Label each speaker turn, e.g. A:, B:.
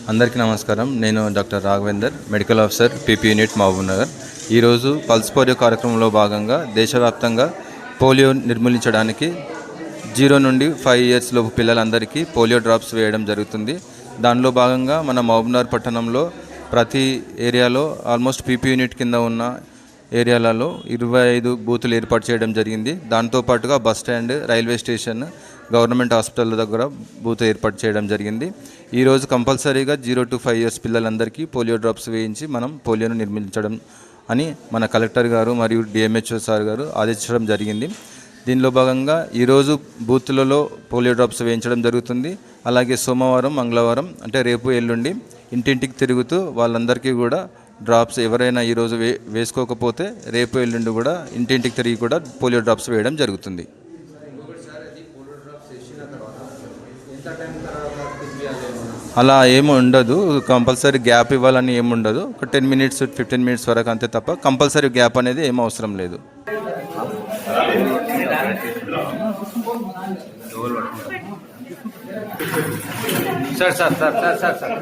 A: అందరికీ నమస్కారం. నేను doctor Raghavender, medical officer, PP unit, Mahabubnagar. ఈరోజు పల్స్ పోలియో కార్యక్రమంలో భాగంగా దేశవ్యాప్తంగా పోలియో నిర్మూలించడానికి 0 నుండి 5 ఇయర్స్ లోపు పిల్లలందరికీ పోలియో డ్రాప్స్ వేయడం జరుగుతుంది. దానిలో భాగంగా మన మహబూబ్ నగర్ పట్టణంలో ప్రతి ఏరియాలో ఆల్మోస్ట్ పీపీ యూనిట్ కింద ఉన్న ఏరియాలలో 25 బూతులు ఏర్పాటు చేయడం జరిగింది. దాంతోపాటుగా bus stand, railway station, government hospital దగ్గర బూత్ ఏర్పాటు చేయడం జరిగింది. ఈరోజు కంపల్సరీగా 0 to 5 ఇయర్స్ పిల్లలందరికీ పోలియో డ్రాప్స్ వేయించి మనం పోలియోను నిర్మించడం అని మన కలెక్టర్ గారు మరియు డిఎంహెచ్ఓ సార్ గారు ఆదేశించడం జరిగింది. దీనిలో భాగంగా ఈరోజు బూత్లలో పోలియో డ్రాప్స్ వేయించడం జరుగుతుంది. అలాగే సోమవారం, మంగళవారం అంటే రేపు, ఎల్లుండి ఇంటింటికి తిరుగుతూ వాళ్ళందరికీ కూడా డ్రాప్స్ ఎవరైనా ఈరోజు వేసుకోకపోతే రేపు, ఎల్లుండి కూడా ఇంటింటికి తిరిగి కూడా పోలియో డ్రాప్స్ వేయడం జరుగుతుంది. అలా ఏమి ఉండదు, కంపల్సరీ గ్యాప్ ఇవ్వాలని ఏమి ఉండదు. ఒక 10 minutes 15 minutes వరకు అంతే తప్ప కంపల్సరీ గ్యాప్ అనేది ఏం అవసరం లేదు.
B: Sir sir sir sir sir sir